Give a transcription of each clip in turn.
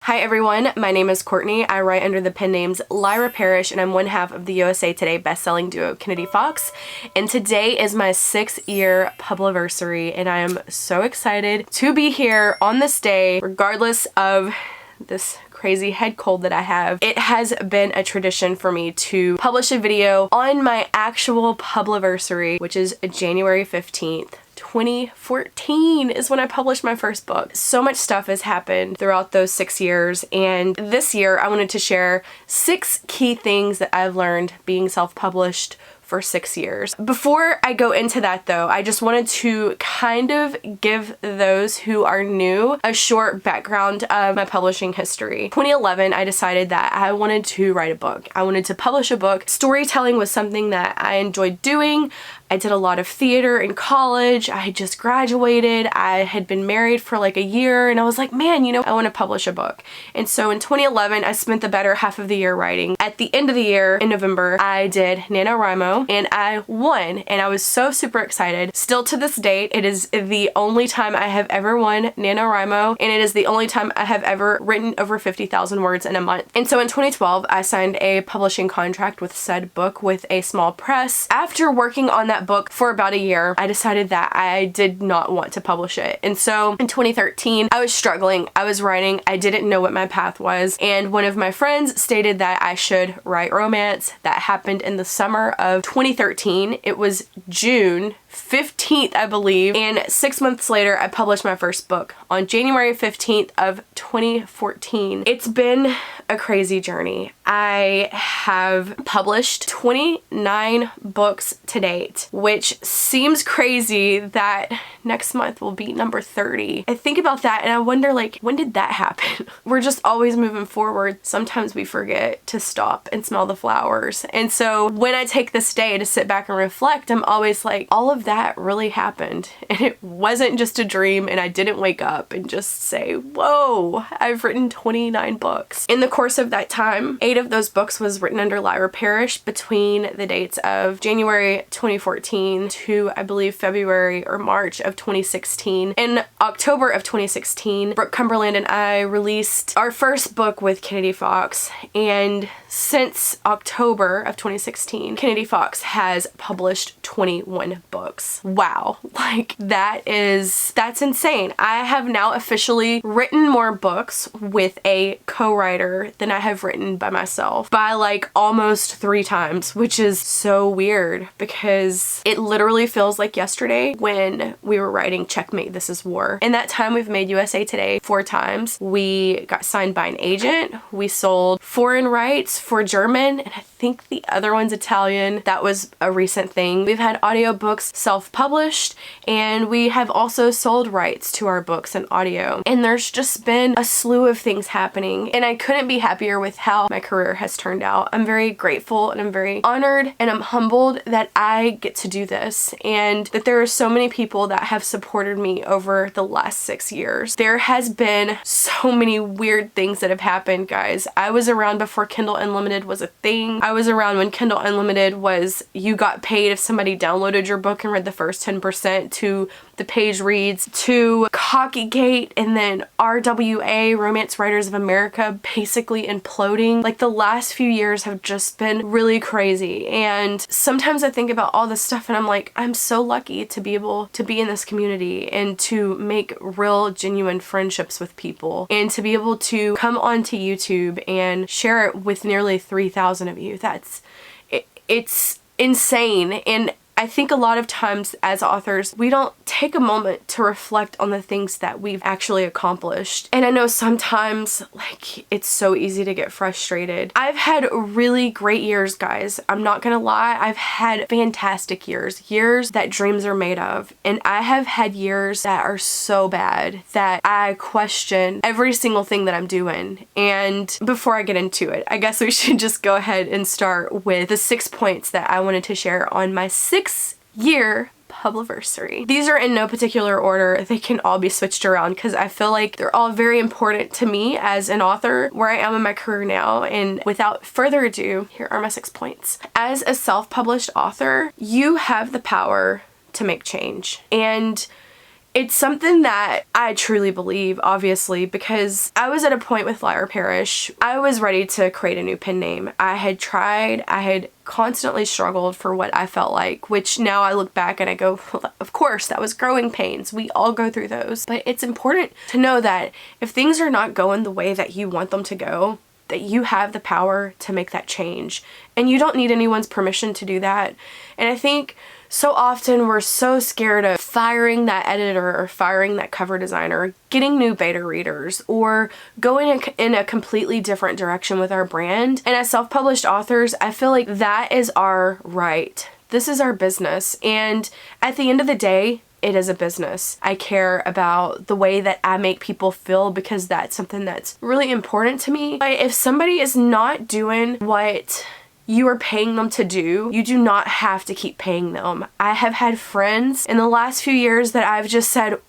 Hi everyone, my name is Courtney. I write under the pen names Lyra Parish and I'm one half of the USA Today bestselling duo Kennedy Fox. And today is my 6-year publiversary and I am so excited to be here on this day regardless of this crazy head cold that I have. It has been a tradition for me to publish a video on my actual publiversary, which is January 15th. 2014 is when I published my first book. So much stuff has happened throughout those 6 years, and this year I wanted to share 6 key things that I've learned being self-published for 6 years. Before I go into that though, I just wanted to kind of give those who are new a short background of my publishing history. 2011, I decided that I wanted to write a book. I wanted to publish a book. Storytelling was something that I enjoyed doing. I did a lot of theater in college. I had just graduated. I had been married for like a year and I was like, man, you know, I want to publish a book. And so in 2011, I spent the better half of the year writing. At the end of the year, in November, I did NaNoWriMo and I won and I was so super excited. Still to this date, it is the only time I have ever won NaNoWriMo and it is the only time I have ever written over 50,000 words in a month. And so in 2012, I signed a publishing contract with said book with a small press. After working on that book for about a year, I decided that I did not want to publish it. And so in 2013, I was struggling. I was writing. I didn't know what my path was. And one of my friends stated that I should write romance. That happened in the summer of 2013. It was June 15th, I believe. And 6 months later, I published my first book on January 15th of 2014. It's been a crazy journey. I have published 29 books to date, which seems crazy that next month will be number 30. I think about that and I wonder, like, when did that happen? We're just always moving forward. Sometimes we forget to stop and smell the flowers. And so when I take this day to sit back and reflect, I'm always like, all of that really happened. And it wasn't just a dream and I didn't wake up and just say, whoa, I've written 29 books. In the course of that time, 8 of those books was written under Lyra Parish between the dates of January 2014 to, I believe, February or March of 2016. In October of 2016, Brooke Cumberland and I released our first book with Kennedy Fox, and since October of 2016, Kennedy Fox has published 21 books. Wow, like that's insane. I have now officially written more books with a co-writer than I have written by myself by like almost 3 times, which is so weird because it literally feels like yesterday when we were writing Checkmate, This Is War. In that time, we've made USA Today 4 times. We got signed by an agent. We sold foreign rights for German, and I think the other one's Italian. That was a recent thing. We've had audiobooks self-published, and we have also sold rights to our books and audio. And there's just been a slew of things happening, and I couldn't be happier with how my career has turned out. I'm very grateful and I'm very honored and I'm humbled that I get to do this and that there are so many people that have supported me over the last 6 years. There has been so many weird things that have happened, guys. I was around before Kindle Unlimited was a thing. I was around when Kindle Unlimited was you got paid if somebody downloaded your book and read the first 10%, to the page reads, to Cockeygate, and then RWA, Romance Writers of America, basically imploding. Like, the last few years have just been really crazy, and sometimes I think about all this stuff and I'm like, I'm so lucky to be able to be in this community and to make real genuine friendships with people and to be able to come onto YouTube and share it with nearly 3,000 of you. It's insane. And I think a lot of times as authors, we don't take a moment to reflect on the things that we've actually accomplished. And I know sometimes, like, it's so easy to get frustrated. I've had really great years, guys. I'm not gonna lie. I've had fantastic years. Years that dreams are made of. And I have had years that are so bad that I question every single thing that I'm doing. And before I get into it, I guess we should just go ahead and start with the 6 points that I wanted to share on my 6-year publiversary. These are in no particular order. They can all be switched around because I feel like they're all very important to me as an author, where I am in my career now. And without further ado, here are my 6 points. As a self-published author, you have the power to make change. And It's something that I truly believe, obviously, because I was at a point with Lyra Parish. I was ready to create a new pen name. I had tried, I had constantly struggled for what I felt like, which now I look back and I go, well, of course, that was growing pains. We all go through those. But it's important to know that if things are not going the way that you want them to go, that you have the power to make that change. And you don't need anyone's permission to do that. And I think so often we're so scared of firing that editor or firing that cover designer, getting new beta readers, or going in a completely different direction with our brand. And as self-published authors, I feel like that is our right. This is our business. And at the end of the day, it is a business. I care about the way that I make people feel because that's something that's really important to me. But if somebody is not doing what you are paying them to do, you do not have to keep paying them. I have had friends in the last few years that I've just said,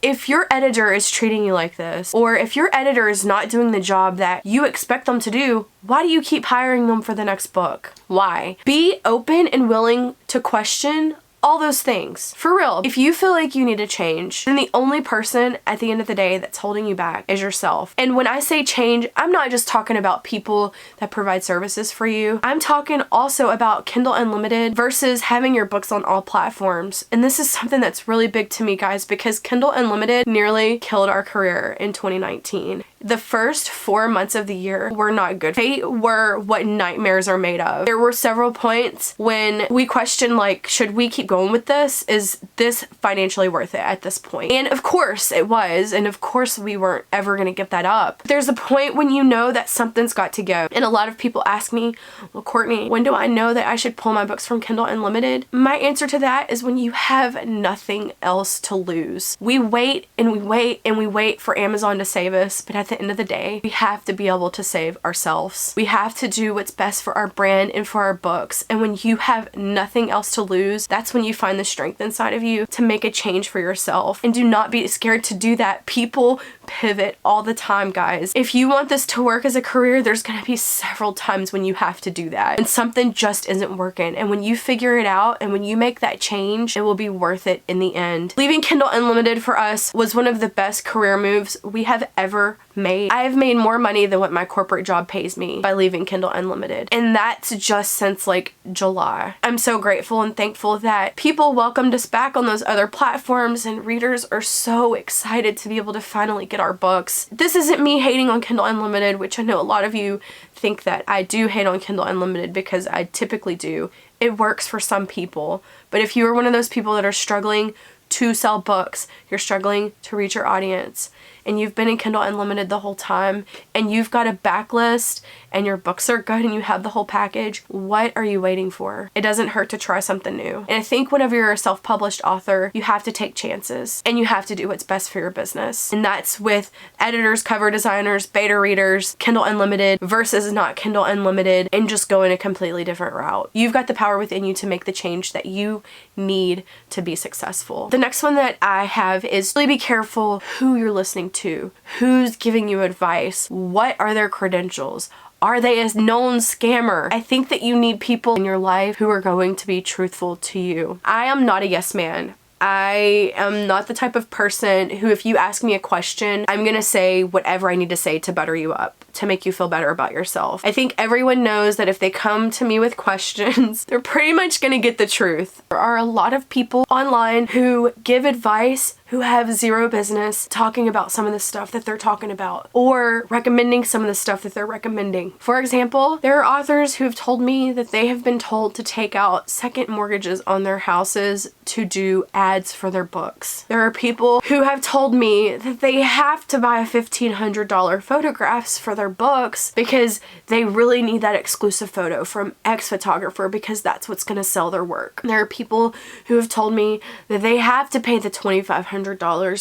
if your editor is treating you like this, or if your editor is not doing the job that you expect them to do, why do you keep hiring them for the next book? Why? Be open and willing to question all those things. For real, if you feel like you need to change, then the only person at the end of the day that's holding you back is yourself. And when I say change, I'm not just talking about people that provide services for you. I'm talking also about Kindle Unlimited versus having your books on all platforms. And this is something that's really big to me, guys, because Kindle Unlimited nearly killed our career in 2019. The first 4 months of the year were not good. They were what nightmares are made of. There were several points when we questioned, like, should we keep going with this? Is this financially worth it at this point? And of course it was, and of course we weren't ever gonna give that up. There's a point when you know that something's got to go. And a lot of people ask me, well, Courtney, when do I know that I should pull my books from Kindle Unlimited? My answer to that is when you have nothing else to lose. We wait and we wait and we wait for Amazon to save us, but at the end of the day, we have to be able to save ourselves. We have to do what's best for our brand and for our books. And when you have nothing else to lose, that's when you find the strength inside of you to make a change for yourself. And do not be scared to do that. People pivot all the time, guys. If you want this to work as a career, there's gonna be several times when you have to do that and something just isn't working. And when you figure it out and when you make that change, it will be worth it in the end. Leaving Kindle Unlimited for us was one of the best career moves we have ever made. I have made more money than what my corporate job pays me by leaving Kindle Unlimited. And that's just since like July. I'm so grateful and thankful that people welcomed us back on those other platforms, and readers are so excited to be able to finally get our books. This isn't me hating on Kindle Unlimited, which I know a lot of you think that I do hate on Kindle Unlimited, because I typically do. It works for some people. But if you are one of those people that are struggling to sell books, you're struggling to reach your audience, and you've been in Kindle Unlimited the whole time, and you've got a backlist, and your books are good, and you have the whole package, what are you waiting for? It doesn't hurt to try something new. And I think whenever you're a self-published author, you have to take chances, and you have to do what's best for your business. And that's with editors, cover designers, beta readers, Kindle Unlimited versus not Kindle Unlimited, and just going a completely different route. You've got the power within you to make the change that you need to be successful. The next one that I have is really be careful who you're listening to, who's giving you advice, what are their credentials, are they a known scammer? I think that you need people in your life who are going to be truthful to you. I am not a yes man. I am not the type of person who, if you ask me a question, I'm gonna say whatever I need to say to butter you up, to make you feel better about yourself. I think everyone knows that if they come to me with questions, they're pretty much gonna get the truth. There are a lot of people online who give advice who have zero business talking about some of the stuff that they're talking about, or recommending some of the stuff that they're recommending. For example, there are authors who have told me that they have been told to take out second mortgages on their houses to do ads for their books. There are people who have told me that they have to buy $1,500 photographs for their books because they really need that exclusive photo from X photographer because that's what's going to sell their work. There are people who have told me that they have to pay the $2,500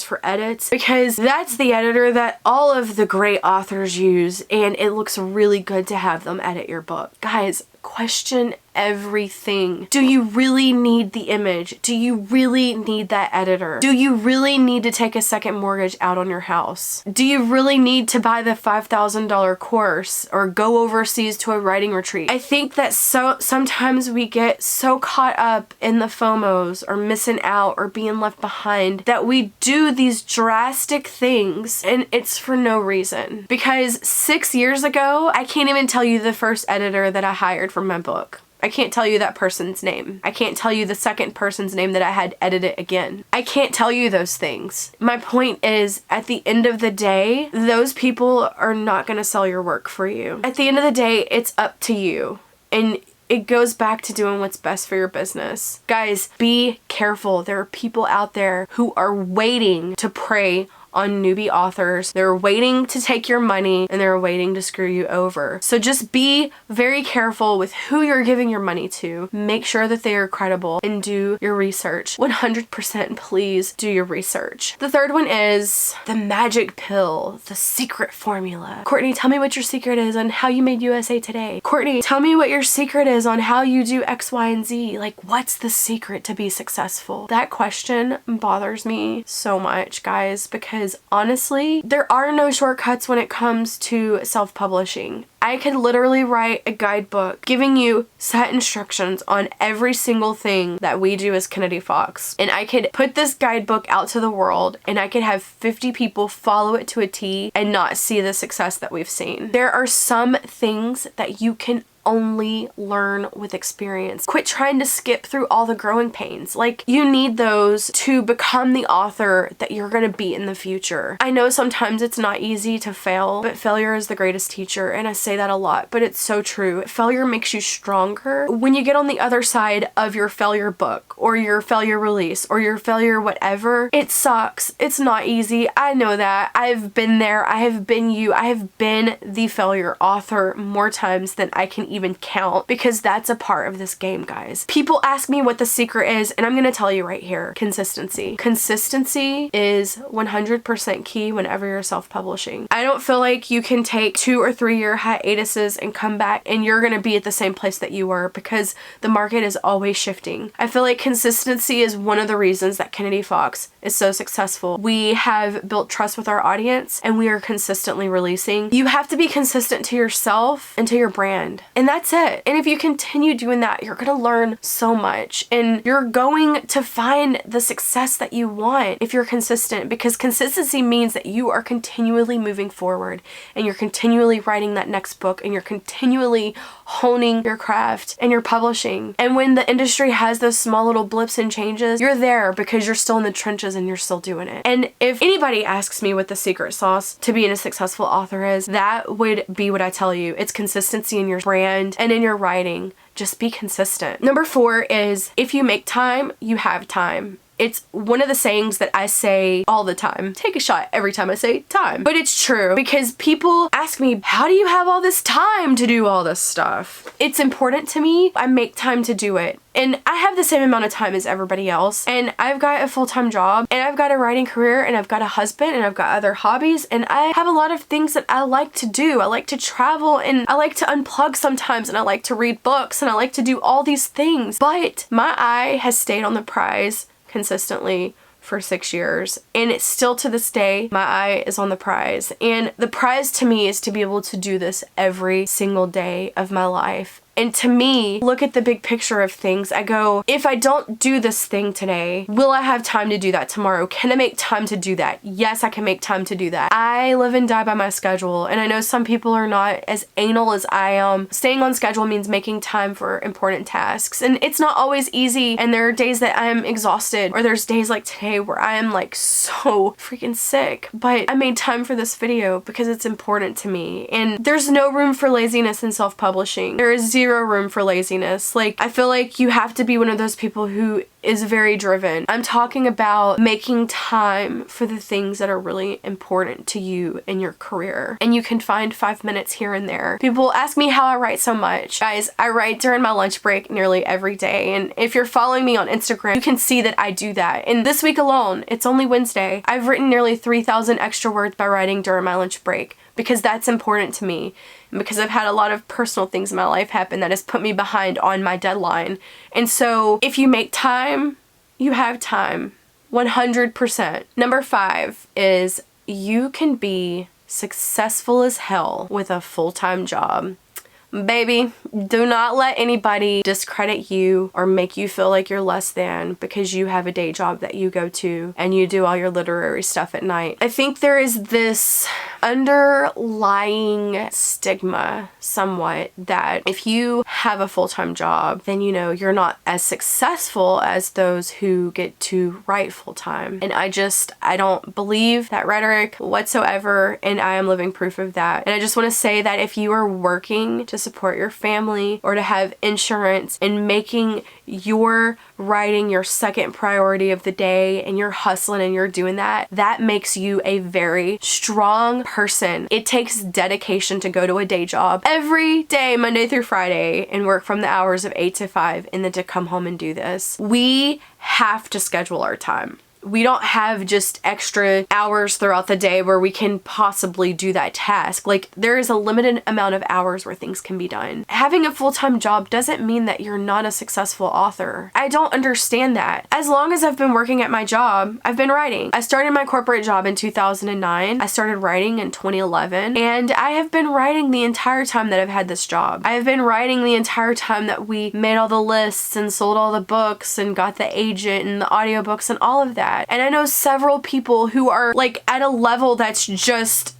for edits because that's the editor that all of the great authors use, and it looks really good to have them edit your book. Guys, question everything. Do you really need the image? Do you really need that editor? Do you really need to take a second mortgage out on your house? Do you really need to buy the $5,000 course or go overseas to a writing retreat? I think that sometimes we get so caught up in the FOMOs or missing out or being left behind that we do these drastic things, and it's for no reason. Because 6 years ago, I can't even tell you the first editor that I hired for my book. I can't tell you that person's name. I can't tell you the second person's name that I had edit it again. I can't tell you those things. My point is, at the end of the day, those people are not going to sell your work for you. At the end of the day, it's up to you. And it goes back to doing what's best for your business. Guys, be careful. There are people out there who are waiting to prey on newbie authors. They're waiting to take your money, and they're waiting to screw you over. So just be very careful with who you're giving your money to. Make sure that they are credible and do your research. 100% please do your research. The third one is the magic pill, the secret formula. Courtney, tell me what your secret is on how you made USA Today. Courtney, tell me what your secret is on how you do X, Y, and Z. Like, what's the secret to be successful? That question bothers me so much, guys, because honestly, there are no shortcuts when it comes to self-publishing. I could literally write a guidebook giving you set instructions on every single thing that we do as Kennedy Fox. And I could put this guidebook out to the world, and I could have 50 people follow it to a T and not see the success that we've seen. There are some things that you can only learn with experience. Quit trying to skip through all the growing pains. Like, you need those to become the author that you're gonna be in the future. I know sometimes it's not easy to fail, but failure is the greatest teacher, and I say that a lot, but it's so true. Failure makes you stronger. When you get on the other side of your failure book, or your failure release, or your failure whatever, it sucks. It's not easy. I know that. I've been there. I have been you. I have been the failure author more times than I can even count, because that's a part of this game, guys. People ask me what the secret is, and I'm gonna tell you right here: consistency. Consistency is 100% key whenever you're self-publishing. I don't feel like you can take 2 or 3 year hiatuses and come back and you're gonna be at the same place that you were, because the market is always shifting. I feel like consistency is one of the reasons that Kennedy Fox is so successful. We have built trust with our audience, and we are consistently releasing. You have to be consistent to yourself and to your brand, and that's it. And if you continue doing that, you're gonna learn so much, and you're going to find the success that you want if you're consistent, because consistency means that you are continually moving forward, and you're continually writing that next book, and you're continually honing your craft and your publishing. And when the industry has those small little blips and changes, you're there because you're still in the trenches and you're still doing it. And if anybody asks me what the secret sauce to being a successful author is, that would be what I tell you. It's consistency in your brand and in your writing. Just be consistent. Number 4 is, if you make time, you have time. It's one of the sayings that I say all the time. Take a shot every time I say time. But it's true, because people ask me, how do you have all this time to do all this stuff? It's important to me. I make time to do it. And I have the same amount of time as everybody else. And I've got a full-time job, and I've got a writing career, and I've got a husband, and I've got other hobbies, and I have a lot of things that I like to do. I like to travel, and I like to unplug sometimes, and I like to read books, and I like to do all these things. But my eye has stayed on the prize consistently for 6 years, and it's still to this day, my eye is on the prize. And the prize to me is to be able to do this every single day of my life. And to me, look at the big picture of things. I go, if I don't do this thing today, will I have time to do that tomorrow? Can I make time to do that? Yes, I can make time to do that. I live and die by my schedule, and I know some people are not as anal as I am. Staying on schedule means making time for important tasks, and it's not always easy, and there are days that I'm exhausted, or there's days like today where I am like so freaking sick, but I made time for this video because it's important to me. And there's no room for laziness in self-publishing. There is zero room for laziness. Like, I feel like you have to be one of those people who is very driven. I'm talking about making time for the things that are really important to you in your career. And you can find 5 minutes here and there. People ask me how I write so much. Guys, I write during my lunch break nearly every day. And if you're following me on Instagram, you can see that I do that. And this week alone, it's only Wednesday, I've written nearly 3,000 extra words by writing during my lunch break, because that's important to me. And because I've had a lot of personal things in my life happen that has put me behind on my deadline. And so if you make time, you have time. 100%. Number 5 is you can be successful as hell with a full-time job. Baby, do not let anybody discredit you or make you feel like you're less than because you have a day job that you go to and you do all your literary stuff at night. I think there is this underlying stigma somewhat that if you have a full-time job, then you're not as successful as those who get to write full-time. And I don't believe that rhetoric whatsoever, and I am living proof of that. And I just want to say that if you are working to support your family or to have insurance and making your writing your second priority of the day and you're hustling and you're doing that, that makes you a very strong person. It takes dedication to go to a day job every day, Monday through Friday, and work from the hours of 8 to 5 and then to come home and do this. We have to schedule our time. We don't have just extra hours throughout the day where we can possibly do that task. Like, there is a limited amount of hours where things can be done. Having a full-time job doesn't mean that you're not a successful author. I don't understand that. As long as I've been working at my job, I've been writing. I started my corporate job in 2009. I started writing in 2011, and I have been writing the entire time that I've had this job. I have been writing the entire time that we made all the lists and sold all the books and got the agent and the audiobooks and all of that. And I know several people who are like at a level that's just,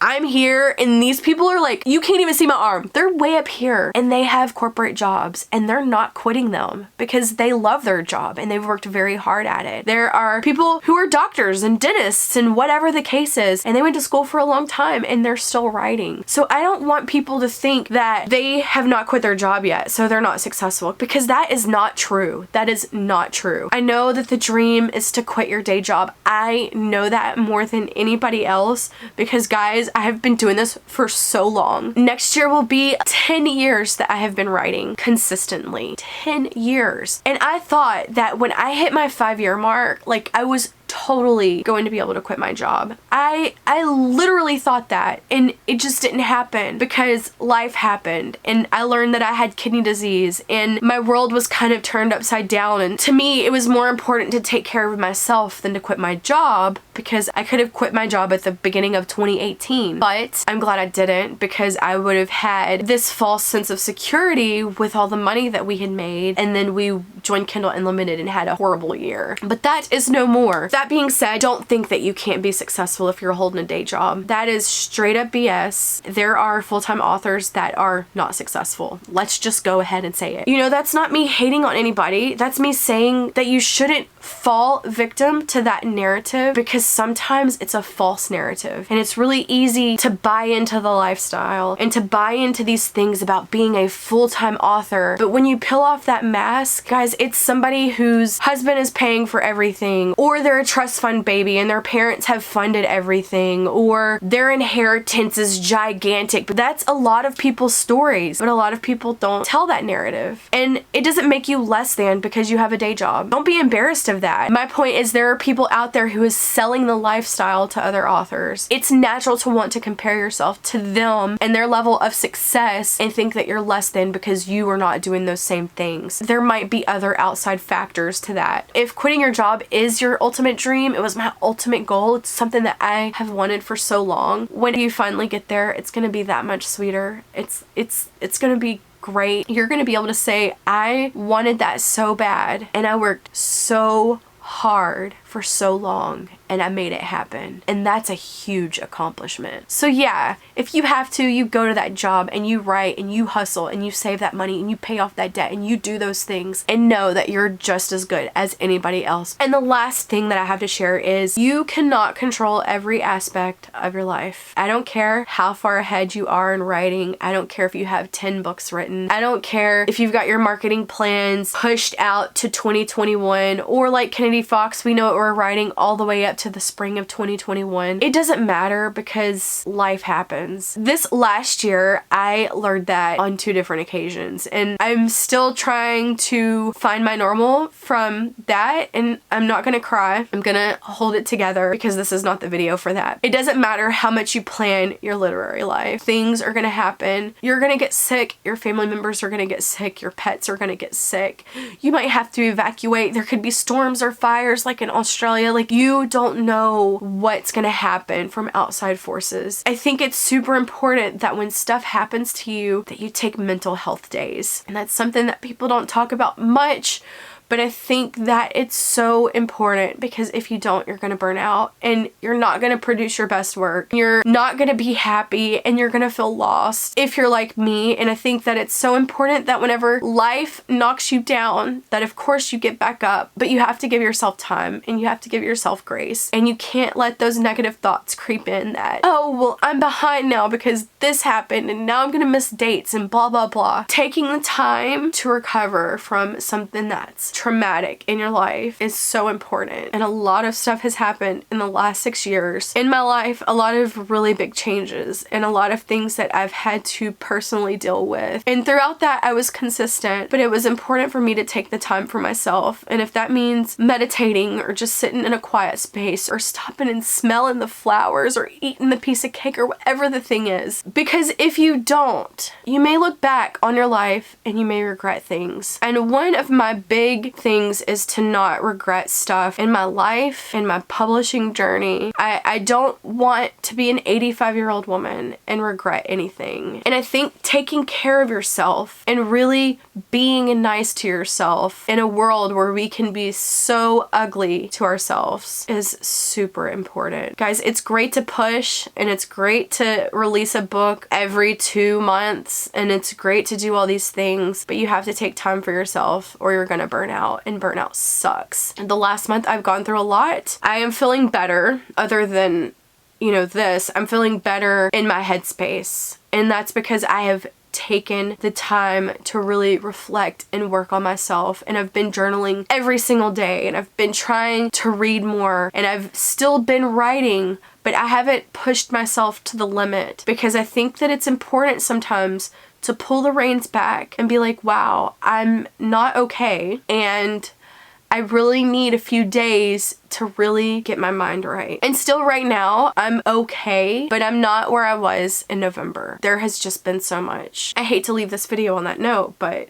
I'm here and these people are like, you can't even see my arm. They're way up here and they have corporate jobs and they're not quitting them because they love their job and they've worked very hard at it. There are people who are doctors and dentists and whatever the case is, and they went to school for a long time and they're still writing. So I don't want people to think that they have not quit their job yet, so they're not successful, because that is not true. That is not true. I know that the dream is to quit your day job. I know that more than anybody else because, guys, I have been doing this for so long. Next year will be 10 years that I have been writing consistently. 10 years. And I thought that when I hit my 5-year mark, like, I was totally going to be able to quit my job. I literally thought that, and it just didn't happen because life happened and I learned that I had kidney disease and my world was kind of turned upside down, and to me it was more important to take care of myself than to quit my job, because I could have quit my job at the beginning of 2018, but I'm glad I didn't, because I would have had this false sense of security with all the money that we had made, and then we joined Kindle Unlimited and had a horrible year. But that is no more. That being said, don't think that you can't be successful if you're holding a day job. That is straight up BS. There are full-time authors that are not successful. Let's just go ahead and say it. That's not me hating on anybody. That's me saying that you shouldn't fall victim to that narrative, because sometimes it's a false narrative and it's really easy to buy into the lifestyle and to buy into these things about being a full-time author. But when you peel off that mask, guys, it's somebody whose husband is paying for everything, or they're a trust fund baby and their parents have funded everything, or their inheritance is gigantic. But that's a lot of people's stories, but a lot of people don't tell that narrative. And it doesn't make you less than because you have a day job. Don't be embarrassed of that. My point is, there are people out there who is selling the lifestyle to other authors. It's natural to want to compare yourself to them and their level of success and think that you're less than because you are not doing those same things. There might be other outside factors to that. If quitting your job is your ultimate dream, it was my ultimate goal, it's something that I have wanted for so long, when you finally get there, it's gonna be that much sweeter. It's gonna be great. You're gonna be able to say, I wanted that so bad and I worked so hard for so long and I made it happen. And that's a huge accomplishment. So yeah, if you have to, you go to that job and you write and you hustle and you save that money and you pay off that debt and you do those things, and know that you're just as good as anybody else. And the last thing that I have to share is, you cannot control every aspect of your life. I don't care how far ahead you are in writing. I don't care if you have 10 books written. I don't care if you've got your marketing plans pushed out to 2021, or like Kennedy Fox, we know we're writing all the way up got to the spring of 2021, it doesn't matter because life happens. This last year, I learned that on 2 different occasions, and I'm still trying to find my normal from that, and I'm not gonna cry. I'm gonna hold it together because this is not the video for that. It doesn't matter how much you plan your literary life. Things are gonna happen. You're gonna get sick. Your family members are gonna get sick. Your pets are gonna get sick. You might have to evacuate. There could be storms or fires like in Australia. Like, you don't know what's gonna happen from outside forces. I think it's super important that when stuff happens to you, that you take mental health days. And that's something that people don't talk about much, but I think that it's so important because if you don't, you're gonna burn out and you're not gonna produce your best work. You're not gonna be happy and you're gonna feel lost if you're like me. And I think that it's so important that whenever life knocks you down, that of course you get back up, but you have to give yourself time and you have to give yourself grace. And you can't let those negative thoughts creep in that, oh, well, I'm behind now because this happened and now I'm gonna miss dates and blah, blah, blah. Taking the time to recover from something that's traumatic in your life is so important. And a lot of stuff has happened in the last 6 years in my life, a lot of really big changes and a lot of things that I've had to personally deal with. And throughout that, I was consistent, but it was important for me to take the time for myself. And if that means meditating or just sitting in a quiet space or stopping and smelling the flowers or eating the piece of cake or whatever the thing is, because if you don't, you may look back on your life and you may regret things. And one of my big things is to not regret stuff in my life, in my publishing journey. I don't want to be an 85-year-old woman and regret anything. And I think taking care of yourself and really being nice to yourself in a world where we can be so ugly to ourselves is super important. Guys, it's great to push and it's great to release a book every 2 months and it's great to do all these things, but you have to take time for yourself or you're gonna burn out, and burnout sucks. And the last month I've gone through a lot. I am feeling better other than, you know, this. I'm feeling better in my headspace. And that's because I have taken the time to really reflect and work on myself, and I've been journaling every single day and I've been trying to read more and I've still been writing, but I haven't pushed myself to the limit because I think that it's important sometimes to pull the reins back and be like, wow, I'm not okay and I really need a few days to really get my mind right. And still right now, I'm okay, but I'm not where I was in November. There has just been so much. I hate to leave this video on that note, but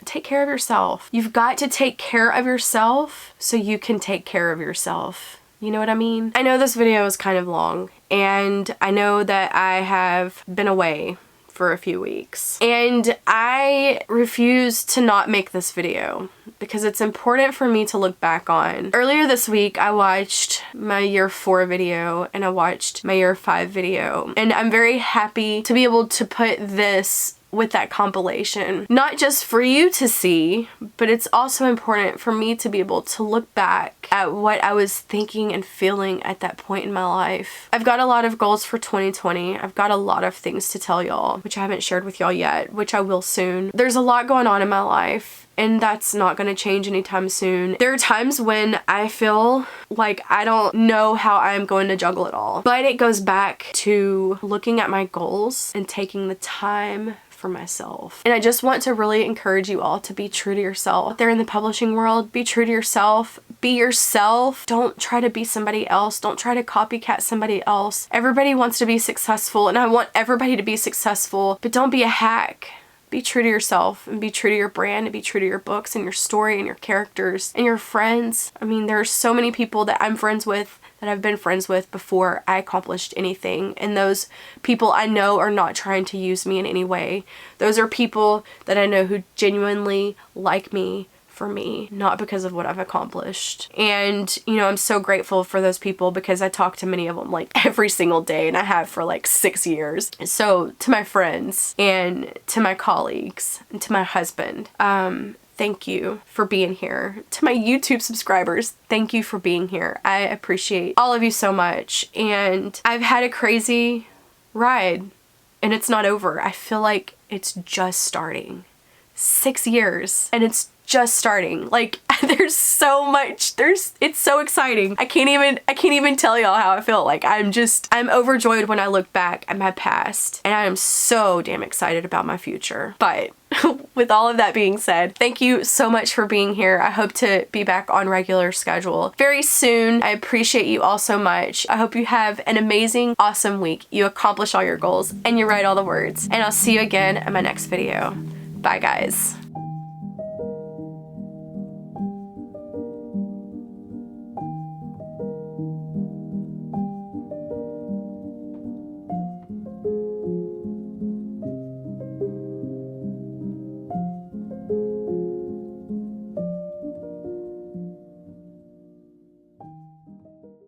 take care of yourself. You've got to take care of yourself so you can take care of yourself. You know what I mean? I know this video is kind of long, and I know that I have been away for a few weeks. And I refuse to not make this video because it's important for me to look back on. Earlier this week, I watched my year 4 video and I watched my year 5 video. And I'm very happy to be able to put this with that compilation. Not just for you to see, but it's also important for me to be able to look back at what I was thinking and feeling at that point in my life. I've got a lot of goals for 2020. I've got a lot of things to tell y'all, which I haven't shared with y'all yet, which I will soon. There's a lot going on in my life, and that's not going to change anytime soon. There are times when I feel like I don't know how I'm going to juggle it all, but it goes back to looking at my goals and taking the time for myself. And I just want to really encourage you all to be true to yourself. Out there in the publishing world, be true to yourself. Be yourself. Don't try to be somebody else. Don't try to copycat somebody else. Everybody wants to be successful, and I want everybody to be successful, but don't be a hack. Be true to yourself and be true to your brand and be true to your books and your story and your characters and your friends. I mean, there are so many people that I'm friends with, that I've been friends with before I accomplished anything. And those people I know are not trying to use me in any way. Those are people that I know who genuinely like me for me, not because of what I've accomplished. And, you know, I'm so grateful for those people because I talk to many of them like every single day, and I have for like 6 years. So to my friends and to my colleagues and to my husband, thank you for being here. To my YouTube subscribers, thank you for being here. I appreciate all of you so much. And I've had a crazy ride and it's not over. I feel like it's just starting. 6 years and it's just starting. Like, There's so much, it's so exciting. I can't even tell y'all how I feel. Like I'm overjoyed when I look back at my past, and I am so damn excited about my future. But with all of that being said, thank you so much for being here. I hope to be back on regular schedule very soon. I appreciate you all so much. I hope you have an amazing, awesome week. You accomplish all your goals and you write all the words. And I'll see you again in my next video. Bye guys.